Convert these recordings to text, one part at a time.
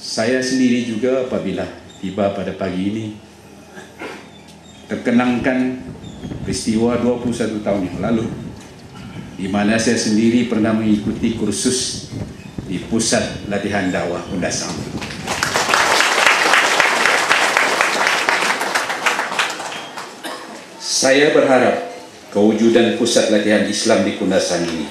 Saya sendiri juga apabila tiba pada pagi ini terkenangkan peristiwa 21 tahun yang lalu di mana saya sendiri pernah mengikuti kursus di Pusat Latihan Dakwah Kundasang. Saya berharap kewujudan Pusat Latihan Islam di Kundasang ini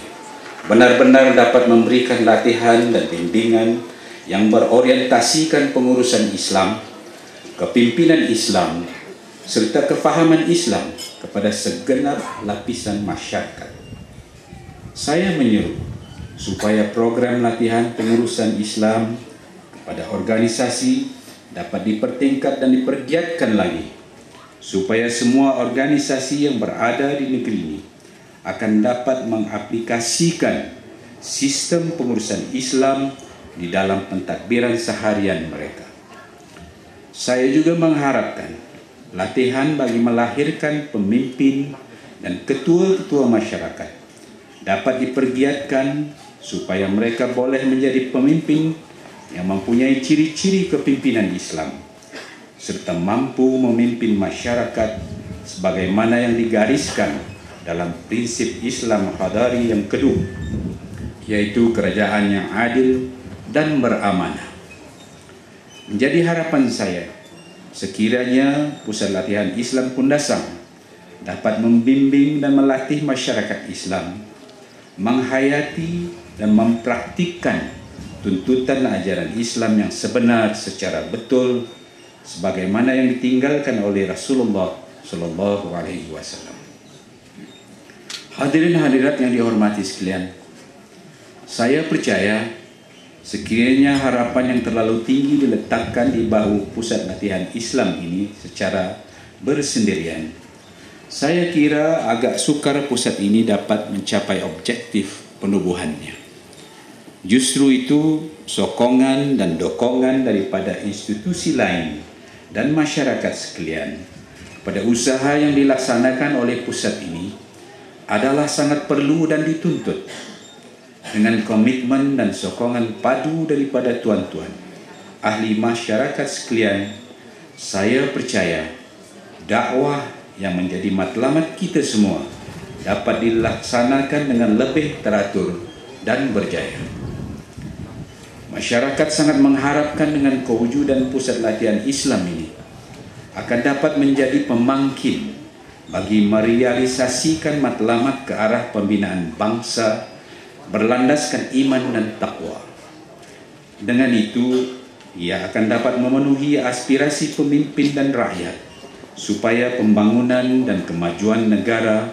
benar-benar dapat memberikan latihan dan bimbingan yang berorientasikan pengurusan Islam, kepimpinan Islam, serta kefahaman Islam kepada segenap lapisan masyarakat. Saya menyeru supaya program latihan pengurusan Islam kepada organisasi dapat dipertingkat dan dipergiatkan lagi, supaya semua organisasi yang berada di negeri ini akan dapat mengaplikasikan sistem pengurusan Islam di dalam pentadbiran seharian mereka. Saya juga mengharapkan latihan bagi melahirkan pemimpin dan ketua-ketua masyarakat dapat dipergiatkan supaya mereka boleh menjadi pemimpin yang mempunyai ciri-ciri kepimpinan Islam serta mampu memimpin masyarakat sebagaimana yang digariskan dalam prinsip Islam Hadari yang kedua, yaitu kerajaan yang adil dan beramanah. Menjadi harapan saya sekiranya Pusat Latihan Islam Kundasang dapat membimbing dan melatih masyarakat Islam menghayati dan mempraktikkan tuntutan ajaran Islam yang sebenar secara betul sebagaimana yang ditinggalkan oleh Rasulullah Sallallahu Alaihi Wasallam. Hadirin hadirat yang dihormati sekalian, saya percaya sekiranya harapan yang terlalu tinggi diletakkan di bahu Pusat Latihan Islam ini secara bersendirian, saya kira agak sukar pusat ini dapat mencapai objektif penubuhannya. Justru itu sokongan dan dokongan daripada institusi lain dan masyarakat sekalian pada usaha yang dilaksanakan oleh pusat ini adalah sangat perlu dan dituntut. Dengan komitmen dan sokongan padu daripada tuan-tuan ahli masyarakat sekalian, saya percaya dakwah yang menjadi matlamat kita semua dapat dilaksanakan dengan lebih teratur dan berjaya. Masyarakat sangat mengharapkan dengan kewujudan Pusat Latihan Islam ini akan dapat menjadi pemangkin bagi merealisasikan matlamat ke arah pembinaan bangsa berlandaskan iman dan takwa. Dengan itu, ia akan dapat memenuhi aspirasi pemimpin dan rakyat supaya pembangunan dan kemajuan negara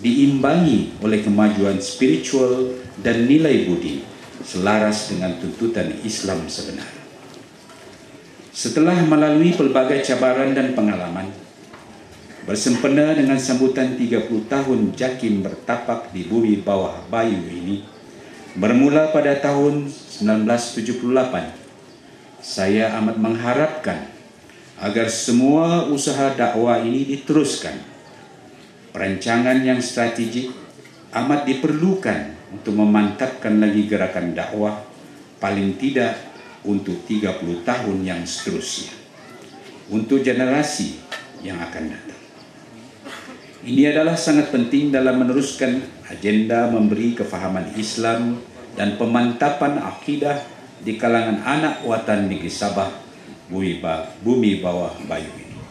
diimbangi oleh kemajuan spiritual dan nilai budi selaras dengan tuntutan Islam sebenar. Setelah melalui pelbagai cabaran dan pengalaman, bersempena dengan sambutan 30 tahun Jakim bertapak di bumi bawah Bayu ini, bermula pada tahun 1978, saya amat mengharapkan agar semua usaha dakwah ini diteruskan. Perancangan yang strategik amat diperlukan untuk memantapkan lagi gerakan dakwah paling tidak untuk 30 tahun yang seterusnya, untuk generasi yang akan datang. Ini adalah sangat penting dalam meneruskan agenda memberi kefahaman Islam dan pemantapan akidah di kalangan anak watan negeri Sabah, bumi bawah Bayu ini.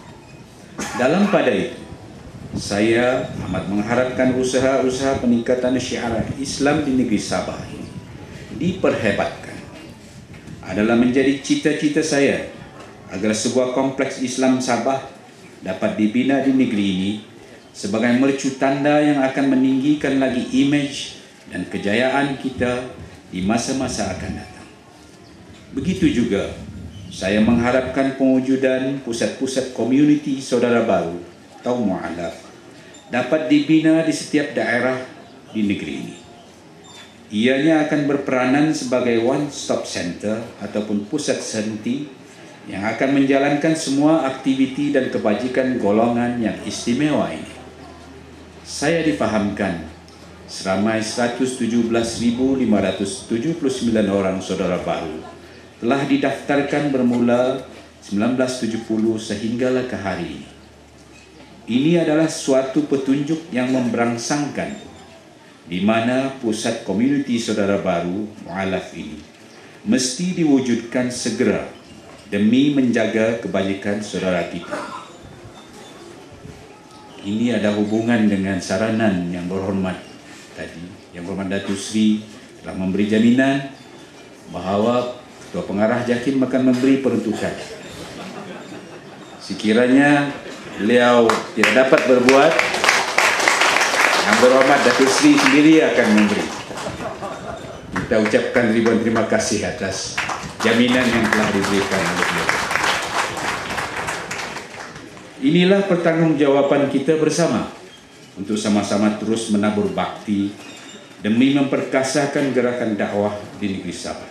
Dalam pada itu, saya amat mengharapkan usaha-usaha peningkatan syiar Islam di negeri Sabah ini diperhebatkan. Adalah menjadi cita-cita saya agar sebuah kompleks Islam Sabah dapat dibina di negeri ini sebagai mercu tanda yang akan meninggikan lagi imej dan kejayaan kita di masa-masa akan datang. Begitu juga saya mengharapkan pewujudan pusat-pusat komuniti saudara baru atau mu'alaf dapat dibina di setiap daerah di negeri ini. Ianya akan berperanan sebagai one-stop center ataupun pusat senti yang akan menjalankan semua aktiviti dan kebajikan golongan yang istimewa ini. Saya difahamkan seramai 117.579 orang saudara baru telah didaftarkan bermula 1970 sehinggalah ke hari ini. Ini adalah suatu petunjuk yang memberangsangkan di mana pusat komuniti saudara baru mualaf ini mesti diwujudkan segera demi menjaga kebajikan saudara kita. Ini ada hubungan dengan saranan yang berhormat tadi. Yang berhormat Datuk Seri telah memberi jaminan bahawa Ketua Pengarah JAKIM akan memberi peruntukan. Sekiranya beliau tidak dapat berbuat, yang berhormat Datuk Seri sendiri akan memberi. Kita ucapkan ribuan terima kasih atas jaminan yang telah diberikan oleh beliau. Inilah pertanggungjawaban kita bersama untuk sama-sama terus menabur bakti demi memperkasakan gerakan dakwah di negeri Sabah.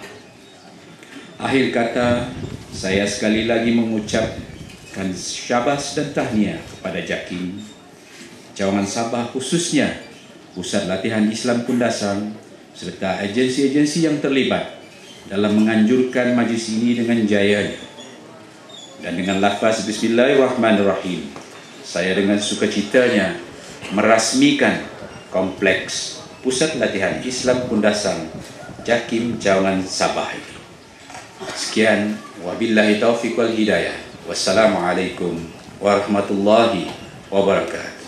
Akhir kata, saya sekali lagi mengucapkan syabas dan tahniah kepada JAKIM, Cawangan Sabah khususnya Pusat Latihan Islam Kundasang serta agensi-agensi yang terlibat dalam menganjurkan majlis ini dengan jayanya. Dan dengan lafaz Bismillahirrahmanirrahim, saya dengan sukacitanya merasmikan kompleks Pusat Latihan Islam Kundasang JAKIM Cawangan Sabah ini. Sekian, wabillahi taufiq wal hidayah. Wassalamualaikum warahmatullahi wabarakatuh.